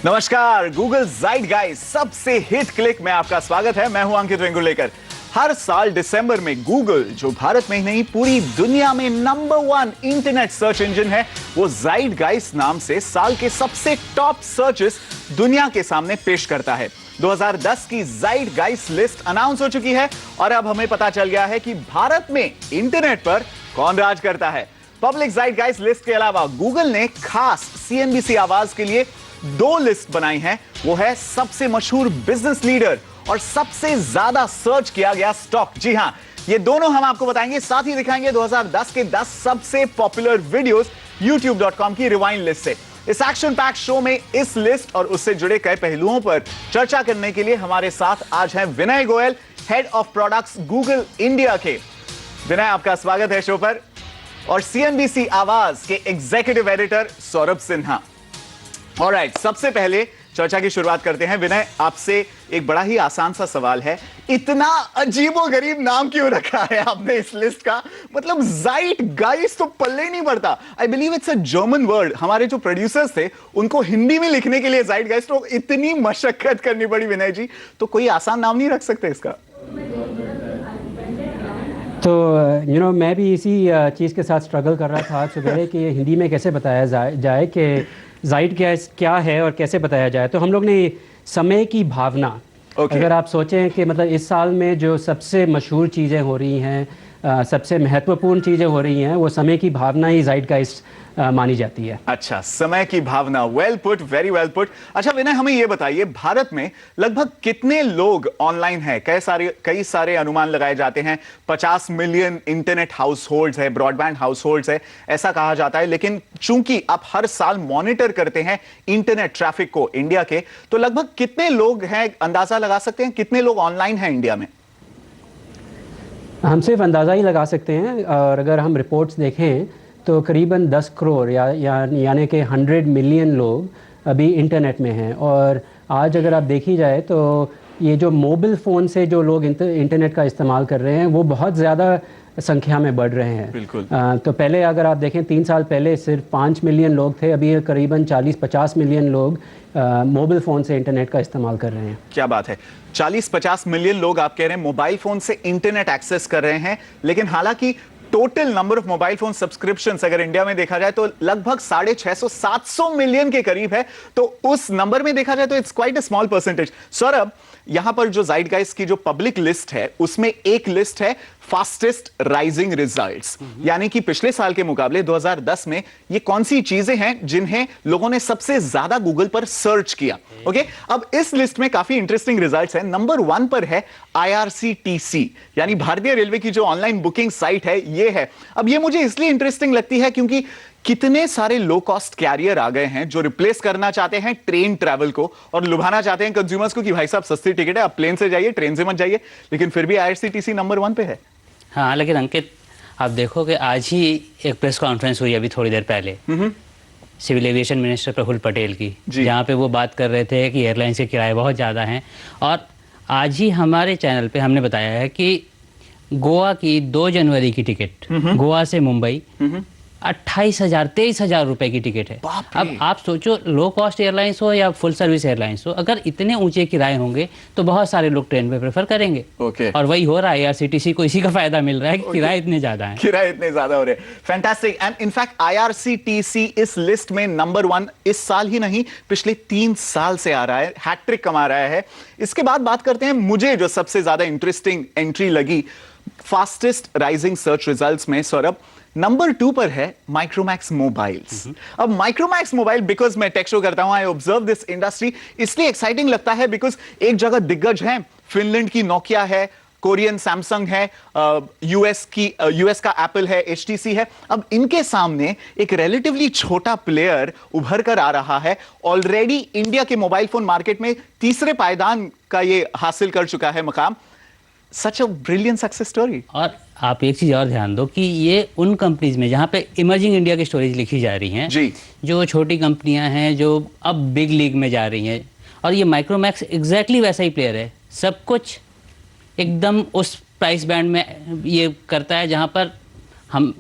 नमस्कार, Google Zeitgeist सबसे hit click में आपका स्वागत है। मैं हूं अंकित वेंगुर्लेकर। हर साल दिसंबर में गूगल, जो भारत में ही नहीं पूरी दुनिया में नंबर 1 इंटरनेट सर्च इंजन है, वो ज़ाइटगाइस्ट नाम से साल के सबसे टॉप सर्चेस दुनिया के सामने पेश करता है। 2010 की ज़ाइटगाइस्ट लिस्ट अनाउंस हो चुकी है और अब हमें पता चल गया है कि भारत में इंटरनेट पर कौन राज करता है। पब्लिक ज़ाइटगाइस्ट लिस्ट के अलावा गूगल ने खास सीएनबीसी आवाज के लिए 2 लिस्ट बनाई हैं। वो है सबसे मशहूर बिजनेस लीडर और सबसे ज्यादा सर्च किया गया स्टॉक। जी हां, ये दोनों हम आपको बताएंगे, साथ ही दिखाएंगे 2010 के 10 सबसे पॉपुलर वीडियोस youtube.com की रिवाइंड लिस्ट से। इस एक्शन पैक शो में इस लिस्ट और उससे जुड़े कई पहलुओं पर चर्चा करने के लिए हमारे साथ आज हैं Vinay Goyal, head of products Google India के। विनय, आपका स्वागत है शो पर। और सीएनबीसी आवाज के executive editor Saurabh Sinha. Alright, सबसे पहले चर्चा की शुरुआत करते हैं। विनय, आपसे एक बड़ा ही आसान सा सवाल है, इतना अजीबोगरीब नाम क्यों रखा है आपने इस लिस्ट का? मतलब ज़ाइटगाइस्ट तो पल्ले नहीं पड़ता। I believe it's a German word. हमारे जो प्रोड्यूसर्स थे उनको हिंदी में लिखने के लिए ज़ाइटगाइस्ट तो इतनी मशक्कत करनी पड़ी। विनय जी, तो कोई आसान नाम नहीं रख सकते इसका? तो मैं भी इसी चीज़ के साथ स्ट्रगल कर रहा था आज सुबह कि हिंदी में कैसे बताया जाए कि ज़ाइटगाइस्ट क्या है और कैसे बताया जाए। तो हम लोग ने समय की भावना, अगर आप सोचें कि मतलब इस साल में जो सबसे मशहूर चीज़ें हो रही हैं, सबसे महत्वपूर्ण चीज़ें हो रही हैं, वो समय की भावना ही ज़ाइटगाइस्ट मानी जाती है। अच्छा, समय की भावना, well put, very well put. अच्छा विनय, हमें ये बताइए, भारत में लगभग कितने लोग ऑनलाइन हैं? कई सारे अनुमान लगाए जाते हैं। 50 मिलियन इंटरनेट हाउस होल्ड्स है, ब्रॉडबैंड हाउस होल्ड्स है, ऐसा कहा जाता है। लेकिन चूंकि आप हर साल मॉनिटर करते हैं इंटरनेट ट्रैफिक को इंडिया के, तो लगभग कितने लोग हैं, अंदाजा लगा सकते हैं कितने लोग ऑनलाइन हैं इंडिया में? हम सिर्फ अंदाज़ा ही लगा सकते हैं, और अगर हम रिपोर्ट्स देखें तो करीबन 10 करोड़ यानी कि 100 मिलियन लोग अभी इंटरनेट में हैं। और आज अगर आप देखी जाए तो ये जो मोबाइल फ़ोन से जो लोग इंटरनेट का इस्तेमाल कर रहे हैं वो बहुत ज़्यादा संख्या में बढ़ रहे हैं। बिल्कुल। तो पहले अगर आप देखें 3 साल पहले सिर्फ 5 मिलियन लोग थे, अभी करीबन 40-50 मिलियन लोग मोबाइल फ़ोन से इंटरनेट का इस्तेमाल कर रहे हैं। क्या बात है, 40-50 मिलियन लोग आप कह रहे हैं मोबाइल फ़ोन से इंटरनेट एक्सेस कर रहे हैं। लेकिन हालांकि total number of mobile phone subscriptions अगर इंडिया में देखा जाए तो लगभग 650-700 मिलियन के करीब है। तो उस नंबर में देखा जाए तो it's quite a small percentage. Saurabh, यहां पर जो ज़ाइटगाइस्ट की जो पब्लिक लिस्ट है उसमें एक लिस्ट है फास्टेस्ट राइजिंग रिजल्ट्स, यानी कि पिछले साल के मुकाबले 2010 में ये कौन सी चीजें हैं जिन्हें लोगों ने सबसे ज्यादा गूगल पर सर्च किया। ओके, अब इस लिस्ट में काफी इंटरेस्टिंग रिजल्ट्स हैं। नंबर 1 पर है IRCTC, यानी भारतीय रेलवे की जो ऑनलाइन बुकिंग साइट है ये है। अब ये मुझे इसलिए इंटरेस्टिंग लगती है क्योंकि कितने सारे लो कॉस्ट कैरियर आ गए हैं जो रिप्लेस करना चाहते हैं ट्रेन ट्रैवल को और लुभाना चाहते हैं कंज्यूमर्स को कि भाई साहब सस्ती टिकट है, आप प्लेन से जाइए, ट्रेन से मत जाइए। लेकिन फिर भी IRCTC नंबर 1 पे है। हाँ, लेकिन अंकित, आप देखो कि आज ही एक प्रेस कॉन्फ्रेंस हुई अभी थोड़ी देर पहले civil aviation minister Praful Patel की, जहाँ पे वो बात कर रहे थे कि एयरलाइंस के किराए बहुत ज़्यादा हैं। और आज ही हमारे चैनल पे हमने बताया है कि गोवा की 2 जनवरी की टिकट, गोवा से मुंबई 23,000 रुपए की टिकट है। अब आप सोचो, लो कॉस्ट एयरलाइंस हो या फुल सर्विस एयरलाइंस हो, अगर इतने ऊंचे किराए होंगे तो बहुत सारे लोग ट्रेन पे प्रेफर करेंगे। और वही हो रहा है, IRCTC को इसी का फायदा मिल रहा है कि किराए इतने ज्यादा हैं। किराए इतने ज्यादा हो रहे हैं। फैंटास्टिक। एंड इनफैक्ट IRCTC इस लिस्ट में नंबर 1 इस साल ही नहीं, पिछले 3 साल से आ रहा है, हैट्रिक कमा रहा है। इसके बाद बात करते हैं, मुझे जो सबसे ज्यादा इंटरेस्टिंग एंट्री लगी फास्टेस्ट राइजिंग सर्च रिजल्ट्स में, सौरभ, नंबर 2 पर है माइक्रोमैक्स मोबाइल्स। अब माइक्रोमैक्स मोबाइल, बिकॉज मैं टेक शो करता हूं, आई ऑब्जर्व दिस इंडस्ट्री, इसलिए एक्साइटिंग लगता है बिकॉज एक जगह दिग्गज है, फिनलैंड की नोकिया है, कोरियन सैमसंग है, यूएस का एप्पल है, HTC है। अब इनके सामने एक रिलेटिवली छोटा प्लेयर उभर कर आ रहा है। ऑलरेडी इंडिया के मोबाइल फोन मार्केट में तीसरे पायदान का ये हासिल कर चुका है मकाम। सच अ ब्रिलियंट सक्सेस स्टोरी। और आप एक चीज़ और ध्यान दो कि ये उन कंपनीज में जहाँ पे इमर्जिंग इंडिया की स्टोरीज लिखी जा रही हैं, जी, जो छोटी कंपनियां हैं जो अब बिग लीग में जा रही हैं, और ये माइक्रोमैक्स एग्जैक्टली वैसा ही प्लेयर है। सब कुछ एकदम उस प्राइस बैंड में ये करता है जहाँ पर हम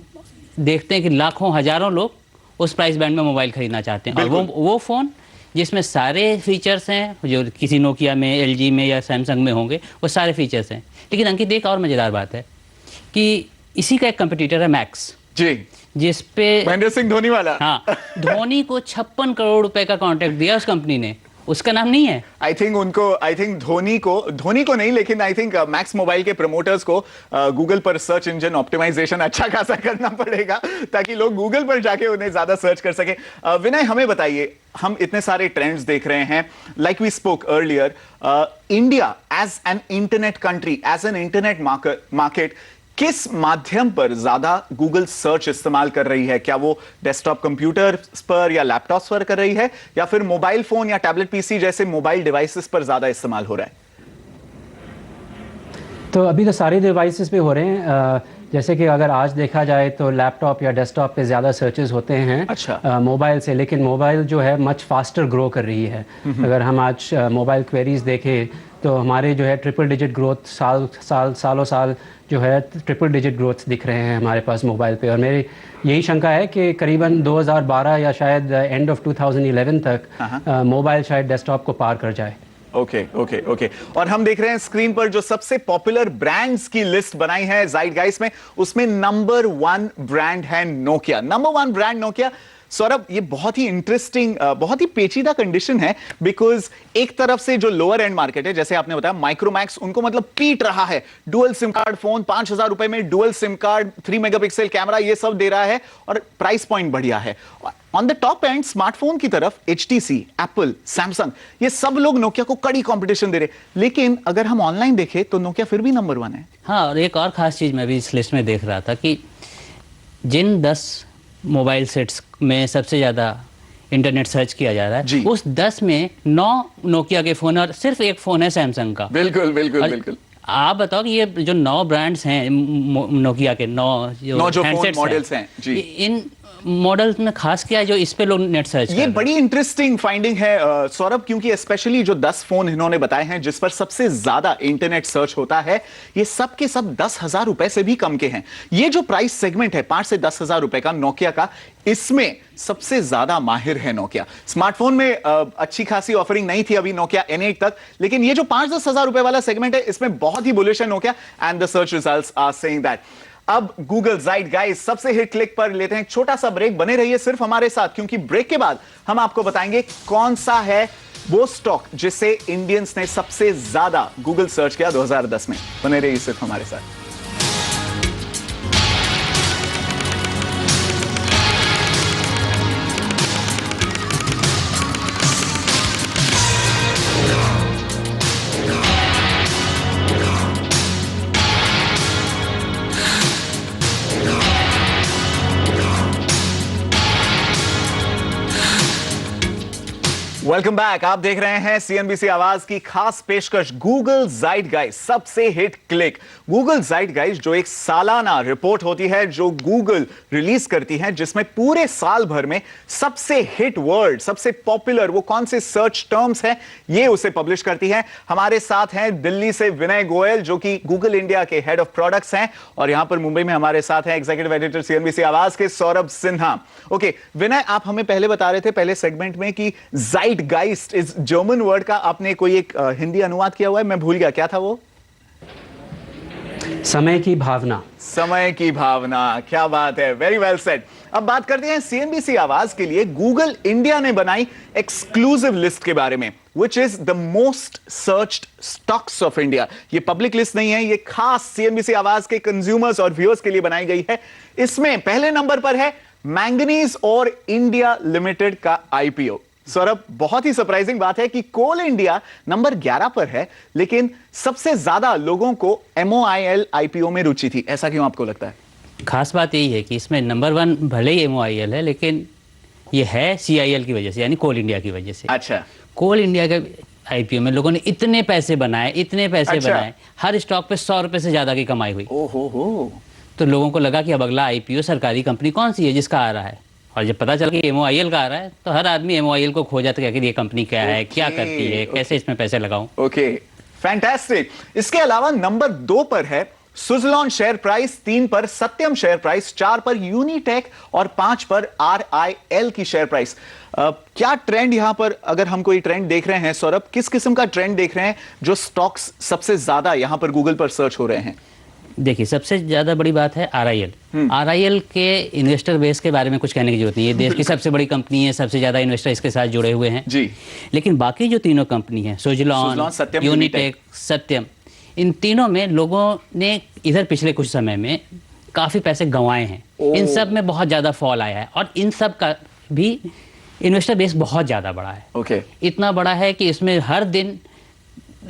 देखते हैं कि लाखों हजारों लोग उस प्राइस बैंड में मोबाइल खरीदना चाहते हैं। और वो फ़ोन जिसमें सारे फीचर्स हैं जो किसी नोकिया में, एलजी में या सैमसंग में होंगे, वो सारे फीचर्स हैं। लेकिन अंकित, एक और मज़ेदार बात है कि इसी का एक कंपटीटर है मैक्स जी, जिस पे महेंद्र सिंह धोनी वाला। हाँ, धोनी को 56 करोड़ रुपए का कॉन्ट्रैक्ट दिया उस कंपनी ने, उसका नाम नहीं है। आई थिंक धोनी को नहीं, लेकिन आई थिंक मैक्स मोबाइल के प्रमोटर्स को गूगल पर सर्च इंजन ऑप्टिमाइजेशन अच्छा खासा करना पड़ेगा ताकि लोग गूगल पर जाके उन्हें ज्यादा सर्च कर सके। विनय, हमें बताइए, हम इतने सारे ट्रेंड्स देख रहे हैं, like we spoke earlier, India as an internet country, as an internet market, किस माध्यम पर ज्यादा गूगल सर्च इस्तेमाल कर रही है? क्या वो डेस्कटॉप कंप्यूटर पर या लैपटॉप्स पर कर रही है, या फिर मोबाइल फोन या टैबलेट पीसी जैसे मोबाइल डिवाइसेस पर ज्यादा इस्तेमाल हो रहा है? तो अभी तो सारे डिवाइसेस पे हो रहे हैं। जैसे कि अगर आज देखा जाए तो लैपटॉप या डेस्कटॉप पे ज़्यादा सर्चेस होते हैं अच्छा। मोबाइल से, लेकिन मोबाइल जो है मच फास्टर ग्रो कर रही है। अगर हम आज मोबाइल क्वेरीज देखें तो हमारे जो है ट्रिपल डिजिट ग्रोथ सालों साल जो है ट्रिपल डिजिट ग्रोथ दिख रहे हैं हमारे पास मोबाइल पे। और मेरी यही शंका है कि करीबन 2012 या शायद एंड ऑफ 2011 तक मोबाइल शायद डेस्कटॉप को पार कर जाए। ओके। और हम देख रहे हैं स्क्रीन पर जो सबसे पॉपुलर ब्रांड्स की लिस्ट बनाई है ज़ाइटगाइस्ट में, उसमें नंबर 1 ब्रांड है Nokia. Number 1 brand Nokia. Saurabh, ये बहुत ही इंटरेस्टिंग, बहुत ही पेचीदा कंडीशन है, बिकॉज एक तरफ से जो लोअर एंड मार्केट है, जैसे आपने बताया माइक्रोमैक्स, उनको मतलब पीट रहा है। डुअल सिम कार्ड फोन 5,000 रुपए में, dual SIM card, 3 megapixel camera, ये सब दे रहा है और प्राइस पॉइंट बढ़िया है। On the top and smartphone की तरफ HTC, एप्पल, सैमसंग, ये सब लोग नोकिया को कड़ी कंपटीशन दे रहे। लेकिन अगर हम ऑनलाइन देखें तो नोकिया फिर भी नंबर 1 है। हाँ, और एक और खास चीज़ मैं भी इस लिस्ट में देख रहा था कि जिन 10 मोबाइल सेट्स में सबसे ज़्यादा इंटरनेट सर्च किया जा रहा है, उस 10 में 9 नोकिया के फ़ोन और सिर्फ एक फ़ोन है सैमसंग का। बिल्कुल। आप बताओ कि ये जो 9 ब्रांड्स हैं नोकिया के, 9 जो हैंडसेट्स मॉडल्स हैं जी, इन मॉडल्स में खास क्या है जो इस पे लोग नेट सर्च ये बड़ी इंटरेस्टिंग फाइंडिंग है सौरभ, क्योंकि स्पेशली जो 10 फोन इन्होंने बताए हैं जिस पर सबसे ज्यादा इंटरनेट सर्च होता है, ये सब के सब 10,000 रुपए से भी कम के हैं। ये जो प्राइस सेगमेंट है 5 से 10,000 रुपए का नोकिया का, इसमें सबसे ज्यादा माहिर है नोकिया। स्मार्टफोन में अच्छी खासी ऑफरिंग नहीं थी अभी नोकिया N8 तक, लेकिन ये जो 5-10 हजार रुपए वाला सेगमेंट है, इसमें बहुत ही बुलिश है Nokia, and the search results are saying that. अब गूगल ज़ाइटगाइस्ट सबसे हिट क्लिक पर लेते हैं एक छोटा सा ब्रेक। बने रहिए सिर्फ हमारे साथ, क्योंकि ब्रेक के बाद हम आपको बताएंगे कौन सा है वो स्टॉक जिसे इंडियंस ने सबसे ज्यादा गूगल सर्च किया 2010 में। बने रहिए सिर्फ हमारे साथ। Welcome back. आप देख रहे हैं CNBC आवाज की खास पेशकश गूगल ज़ाइटगाइस्ट सबसे हिट क्लिक। गूगल ज़ाइटगाइस्ट जो एक सालाना रिपोर्ट होती है जो गूगल रिलीज करती है, जिसमें पूरे साल भर में सबसे हिट वर्ड, सबसे पॉपुलर वो कौन से सर्च टर्म्स हैं, ये उसे पब्लिश करती है। हमारे साथ हैं दिल्ली से विनय गोयल, जो कि गूगल इंडिया के हेड ऑफ प्रोडक्ट्स हैं, और यहां पर मुंबई में हमारे साथ हैं एग्जीक्यूटिव एडिटर CNBC आवाज के सौरभ सिन्हा। ओके विनय, आप हमें पहले बता रहे थे पहले सेगमेंट में कि ज़ाइटगाइस्ट इस जर्मन वर्ड का आपने कोई एक हिंदी अनुवाद किया हुआ है, मैं भूल गया, क्या था वो? समय की भावना। समय की भावना, क्या बात है, वेरी वेल सेड। अब बात करते हैं CNBC आवाज के लिए गूगल इंडिया ने बनाई एक्सक्लूसिव लिस्ट के बारे में, which is the most searched stocks of India। ये पब्लिक लिस्ट नहीं है, ये खास CNBC आवाज के कंज्यूमर्स और व्यूअर्स के लिए बनाई गई है। इसमें पहले नंबर पर है मैंगनीज और इंडिया लिमिटेड का IPO। सौरभ, बहुत ही सरप्राइजिंग बात है कि कोल इंडिया नंबर 11 पर है, लेकिन सबसे ज्यादा लोगों को MOIL IPO में रुचि थी। ऐसा क्यों आपको लगता है? खास बात यही है कि इसमें नंबर 1 भले ही MOIL है, लेकिन ये है CIL की वजह से, यानी कोल इंडिया की वजह से। अच्छा, कोल इंडिया के IPO में लोगों ने इतने पैसे बनाए, बनाए, हर स्टॉक पे 100 रुपए से ज्यादा की कमाई हुई। ओहो। तो लोगों को लगा कि अब अगला IPO सरकारी कंपनी कौन सी है जिसका आ रहा है, और जब पता चला कि MOIL का आ रहा है तो हर आदमी MOIL को खोजा था कि ये कंपनी क्या है, क्या करती है, कैसे इसमें पैसे लगाऊं। Okay, fantastic. इसके अलावा नंबर 2 पर है सुज़लॉन शेयर प्राइस 3 पर, सत्यम शेयर प्राइस 4 पर, यूनिटेक और 5 पर RIL की शेयर प्राइस। क्या ट्रेंड यहां पर, अगर हम कोई ट्रेंड देख रहे हैं सौरभ, किस किस्म का ट्रेंड देख रहे हैं जो स्टॉक्स सबसे ज्यादा यहां पर गूगल पर सर्च हो रहे हैं? देखिए, सबसे ज़्यादा बड़ी बात है RIL। RIL के इन्वेस्टर बेस के बारे में कुछ कहने की जरूरत नहीं है। देश की सबसे बड़ी कंपनी है, सबसे ज़्यादा इन्वेस्टर इसके साथ जुड़े हुए हैं जी। लेकिन बाकी जो तीनों कंपनी हैं, सुज़लॉन, सत्यम, यूनिटेक, सत्यम, इन तीनों में लोगों ने इधर पिछले कुछ समय में काफ़ी पैसे गंवाए हैं। इन सब में बहुत ज़्यादा फॉल आया है और इन सब का भी इन्वेस्टर बेस बहुत ज़्यादा बड़ा है। ओके। इतना बड़ा है कि इसमें हर दिन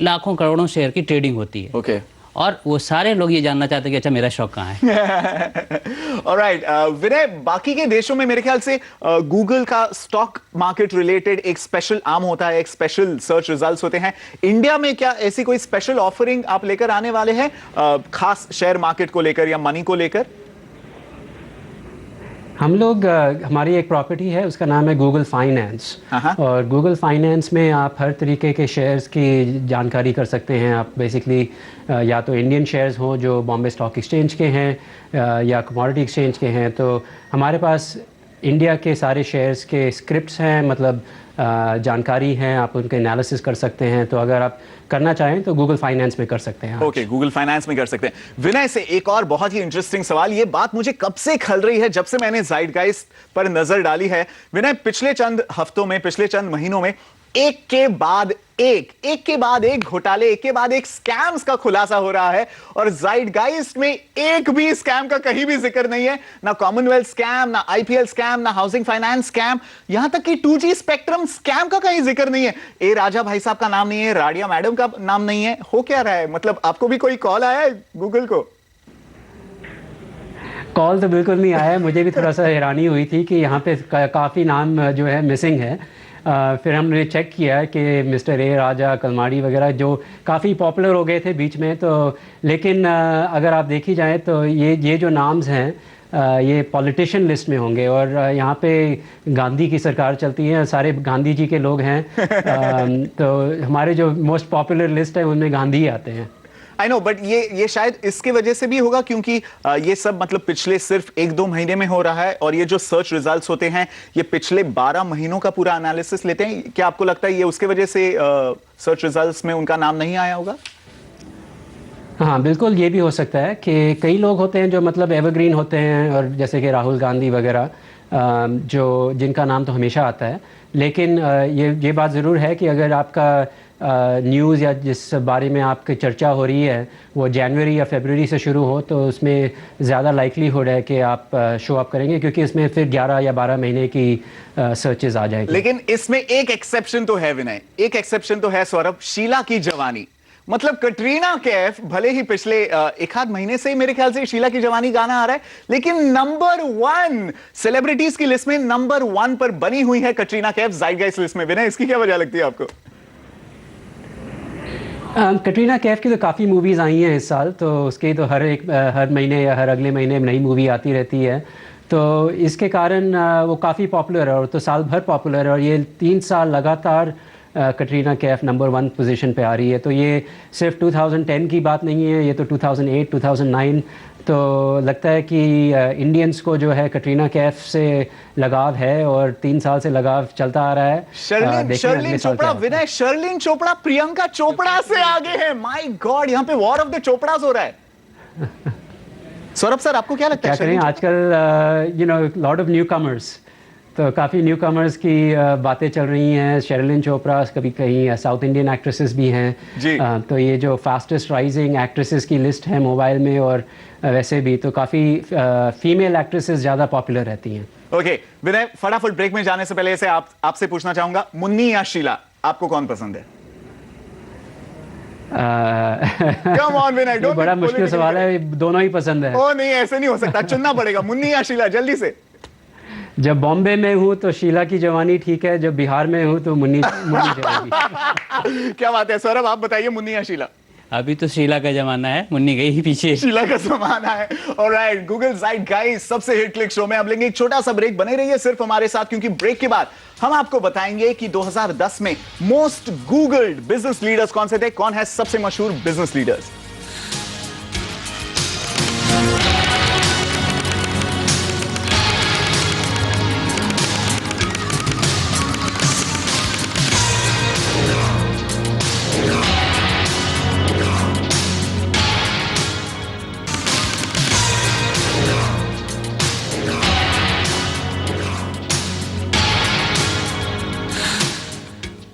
लाखों करोड़ों शेयर की ट्रेडिंग होती है। ओके। और वो सारे लोग ये जानना चाहते हैं कि अच्छा मेरा शौक कहाँ है। ऑलराइट विनय, बाकी के देशों में मेरे ख्याल से गूगल का स्टॉक मार्केट रिलेटेड एक स्पेशल आर्म होता है, एक स्पेशल सर्च रिजल्ट्स होते हैं। इंडिया में क्या ऐसी कोई स्पेशल ऑफरिंग आप लेकर आने वाले हैं, खास शेयर मार्केट को लेकर या मनी को लेकर? हम लोग हमारी एक प्रॉपर्टी है, उसका नाम है गूगल फाइनेंस। और गूगल फाइनेंस में आप हर तरीके के शेयर्स की जानकारी कर सकते हैं। आप बेसिकली या तो इंडियन शेयर्स हों जो बॉम्बे स्टॉक एक्सचेंज के हैं या कमोडिटी एक्सचेंज के हैं। तो हमारे पास इंडिया के सारे शेयर्स के स्क्रिप्ट्स हैं, मतलब जानकारी है, आप उनके एनालिसिस कर सकते हैं। तो अगर आप करना चाहें तो गूगल फाइनेंस में कर सकते हैं। ओके, गूगल फाइनेंस में कर सकते हैं। विनय से एक और बहुत ही इंटरेस्टिंग सवाल, ये बात मुझे कब से खल रही है, जब से मैंने ज़ाइटगाइस्ट पर नजर डाली है। विनय, पिछले चंद हफ्तों में, पिछले चंद महीनों में एक के बाद एक घोटाले, एक के बाद एक स्कैम्स का खुलासा हो रहा है और ज़ाइटगाइस्ट में एक भी स्कैम का कहीं भी जिक्र नहीं है। ना कॉमनवेल्थ स्कैम, ना IPL स्कैम, ना हाउसिंग फाइनेंस स्कैम, यहां तक कि 2G स्पेक्ट्रम स्कैम का कहीं जिक्र नहीं है। ए राजा भाई साहब का नाम नहीं है, राडिया मैडम का नाम नहीं है। हो क्या रहा है? मतलब आपको भी कोई कॉल आया है गूगल को? कॉल तो बिल्कुल नहीं आया है। मुझे भी थोड़ा सा हैरानी हुई थी कि यहाँ पे काफ़ी नाम जो है मिसिंग है। फिर हमने चेक किया कि मिस्टर ए राजा, कलमाड़ी वगैरह जो काफ़ी पॉपुलर हो गए थे बीच में, तो लेकिन अगर आप देखी जाए तो ये जो नाम्स हैं ये पॉलिटिशियन लिस्ट में होंगे। और यहाँ पे गांधी की सरकार चलती है, सारे गांधी जी के लोग हैं। तो हमारे जो मोस्ट पॉपुलर लिस्ट है उनमें गांधी ही आते हैं। आई नो, बट ये शायद इसके वजह से भी होगा क्योंकि ये सब मतलब पिछले सिर्फ 1-2 महीने में हो रहा है और ये जो सर्च रिजल्ट्स होते हैं ये पिछले 12 महीनों का पूरा एनालिसिस लेते हैं। क्या आपको लगता है ये उसके वजह से सर्च रिजल्ट्स में उनका नाम नहीं आया होगा? हाँ, बिल्कुल, ये भी हो सकता है कि कई लोग होते हैं जो मतलब एवरग्रीन होते हैं, और जैसे कि राहुल गांधी वगैरह जो जिनका नाम तो हमेशा आता है। लेकिन ये बात ज़रूर है कि अगर आपका न्यूज़ या जिस बारे में आपकी चर्चा हो रही है वो जनवरी या फरवरी से शुरू हो तो उसमें ज़्यादा लाइकलीहुड है कि आप शो अप करेंगे, क्योंकि इसमें फिर 11 या 12 महीने की सर्चेस आ जाएंगी। लेकिन इसमें एक एक्सेप्शन तो है विनय, एक एक्सेप्शन तो है सौरभ, शीला की जवानी। मतलब कटरीना कैफ भले ही पिछले एक आध महीने से ही मेरे ख्याल से शीला की जवानी गाना आ रहा है, लेकिन नंबर 1 सेलिब्रिटीज की लिस्ट में नंबर 1 पर बनी हुई है कटरीना कैफ ज़ाइटगाइस्ट लिस्ट में। विनय, इसकी क्या वजह लगती है आपको? कटरीना कैफ की तो काफ़ी मूवीज़ आई हैं इस साल, तो उसके तो हर महीने या हर अगले महीने नई मूवी आती रहती है। तो इसके कारण वो काफ़ी पॉपुलर है, और तो साल भर पॉपुलर है। और ये 3 साल लगातार कटरीना कैफ नंबर 1 पोजीशन पे आ रही है। तो ये सिर्फ 2010 की बात नहीं है, ये तो 2008, 2009। तो लगता है कि इंडियंस को जो है कटरीना कैफ से लगाव है और 3 साल से लगाव चलता आ रहा है। शर्लिन चोपड़ा, विनय, शर्लिन चोपड़ा प्रियंका चोपड़ा से आगे है। माय गॉड, यहाँ पे वॉर ऑफ द चोपड़ास हो रहा है। सौरभ सर, आपको क्या लगता है? क्या करें आजकल लॉट ऑफ न्यू कमर्स, तो काफ़ी न्यू कमर्स की बातें चल रही हैं। शर्लिन चोपड़ा, कभी कहीं साउथ इंडियन एक्ट्रेसेस भी हैं। तो ये जो फास्टेस्ट राइजिंग एक्ट्रेसेस की लिस्ट है मोबाइल में, और वैसे भी तो काफ़ी फीमेल एक्ट्रेसेस ज़्यादा पॉपुलर रहती हैं। ओके विनय, फटाफट ब्रेक में जाने से पहले से आपसे पूछना चाहूंगा, मुन्नी या शीला, आपको कौन पसंद है? Come on, विनय, don't बड़ा मुश्किल सवाल है, दोनों ही पसंद है। ओ नहीं, ऐसे नहीं हो सकता, चुनना पड़ेगा। मुन्नी या शीला, जल्दी से। जब बॉम्बे में हूँ तो शीला की जवानी ठीक है, जब बिहार में हूँ तो मुन्नी जाएगी। क्या बात है सौरभ, आप बताइए, मुन्नी या शीला? अभी तो शीला का जमाना है, मुन्नी गई ही पीछे। शीला का जमाना है। ऑलराइट, गूगल ज़ाइटगाइस्ट सबसे हिट क्लिक शो में अब लेंगे एक छोटा सा ब्रेक। बने रहिए सिर्फ हमारे साथ, क्योंकि ब्रेक के बाद हम आपको बताएंगे कि 2010 में मोस्ट गूगल्ड बिजनेस लीडर्स कौन से थे, कौन है सबसे मशहूर बिजनेस लीडर्स।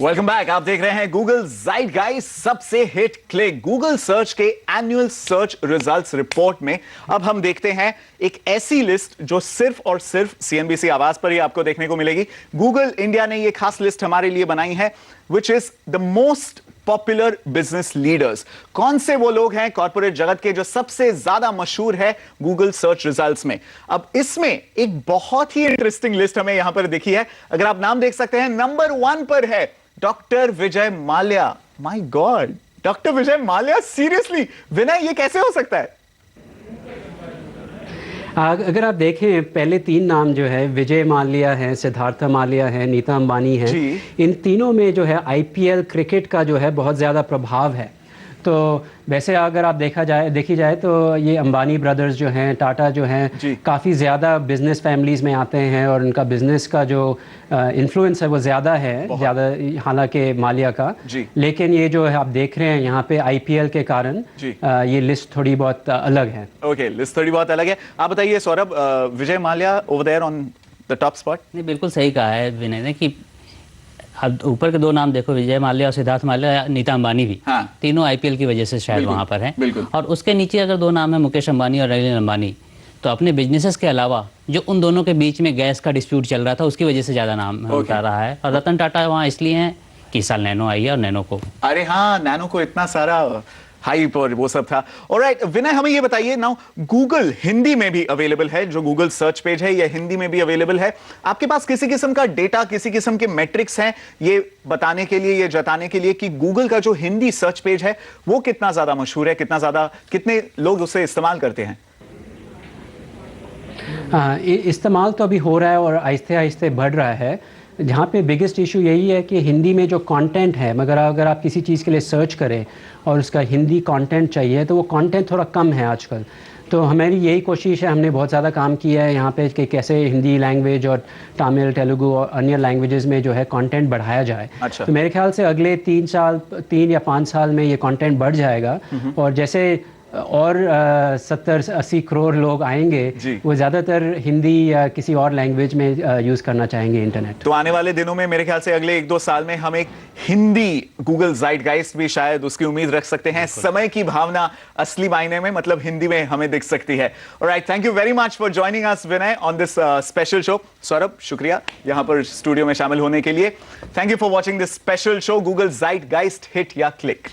Welcome back. आप देख रहे हैं गूगल ज़ाइटगाइस्ट सबसे हिट क्लिक। गूगल सर्च के एनुअल सर्च रिजल्ट्स रिपोर्ट में अब हम देखते हैं एक ऐसी लिस्ट जो सिर्फ और सिर्फ सीएनबीसी आवाज पर ही आपको देखने को मिलेगी। गूगल इंडिया ने ये खास लिस्ट हमारे लिए बनाई है, which is the most popular business leaders. कौन से वो लोग हैं कॉर्पोरेट जगत के जो सबसे ज्यादा मशहूर है गूगल सर्च रिजल्ट्स में। अब इसमें एक बहुत ही इंटरेस्टिंग लिस्ट हमें यहां पर दिखी है। अगर आप नाम देख सकते हैं, नंबर 1 पर है doctor Vijay Mallya. My God, doctor Vijay Mallya, seriously Vinay, ये कैसे हो सकता है? अगर आप देखें, पहले 3 नाम जो है, विजय माल्या है, सिद्धार्थ माल्या है, नीता अंबानी है, इन तीनों में जो है आईपीएल क्रिकेट का जो है बहुत ज़्यादा प्रभाव है। तो वैसे अगर आप देखी जाए तो ये अंबानी ब्रदर्स जो हैं, टाटा जो हैं, काफ़ी ज़्यादा बिजनेस फैमिलीज़ में आते हैं और उनका बिजनेस का जो इन्फ्लुएंस है वो ज़्यादा है, ज़्यादा हालांकि मालिया का। लेकिन ये जो है आप देख रहे हैं यहाँ पे आईपीएल के कारण ये लिस्ट थोड़ी बहुत अलग है। ओके, लिस्ट थोड़ी बहुत अलग है। आप बताइए Saurabh, Vijay Mallya over there on the top spot? नहीं, बिल्कुल सही कहा है विनय ने कि अब ऊपर के 2 नाम देखो, विजय माल्या और सिद्धार्थ माल्या, नीता अंबानी भी, तीनों आईपीएल की वजह से शायद वहां पर हैं। और उसके नीचे अगर 2 नाम है, मुकेश अंबानी और अनिल अंबानी, तो अपने बिजनेसेस के अलावा जो उन दोनों के बीच में गैस का डिस्प्यूट चल रहा था उसकी वजह से ज्यादा नाम होता रहा है। और रतन टाटा वहाँ इसलिए हैं कि इस साल नैनो आई है और नैनो को, अरे हाँ, नैनो को इतना सारा हाइप और वो सब था। ऑलराइट विनय, हमें ये बताइए नाउ, गूगल हिंदी में भी अवेलेबल है, जो गूगल सर्च पेज है, ये हिंदी में भी अवेलेबल है। आपके पास किसी किस्म का डेटा, किसी किस्म के मैट्रिक्स हैं ये बताने के लिए, ये जताने के लिए कि गूगल का जो हिंदी सर्च पेज है वो कितना ज्यादा मशहूर है, कितने लोग उसे इस्तेमाल करते हैं? इस्तेमाल तो अभी हो रहा है और आहिस्ते आहिस्ते बढ़ रहा है। जहाँ पे बिगेस्ट इशू यही है कि हिंदी में जो कंटेंट है, मगर अगर आप किसी चीज़ के लिए सर्च करें और उसका हिंदी कंटेंट चाहिए तो वो कंटेंट थोड़ा कम है आजकल। तो हमारी यही कोशिश है, हमने बहुत ज़्यादा काम किया है यहाँ पे कि कैसे हिंदी लैंग्वेज और तमिल, तेलुगु और अन्य लैंग्वेजेस में जो है कंटेंट बढ़ाया जाए। तो मेरे ख्याल से अगले 3 या 5 साल में ये कंटेंट बढ़ जाएगा। और जैसे और 70-80 करोड़ लोग आएंगे, वो ज़्यादातर हिंदी या किसी और लैंग्वेज में यूज़ करना चाहेंगे इंटरनेट। तो आने वाले दिनों में मेरे ख्याल से अगले 1-2 साल में हम एक हिंदी गूगल ज़ाइटगाइस्ट भी शायद उसकी उम्मीद रख सकते हैं। समय की भावना असली मायने में मतलब हिंदी में हमें दिख सकती है। Alright, thank you very much for joining us Vinay on this special show. Saurabh, शुक्रिया यहाँ पर स्टूडियो में शामिल होने के लिए। Thank you for watching this special show Google Zeitgeist hit या क्लिक।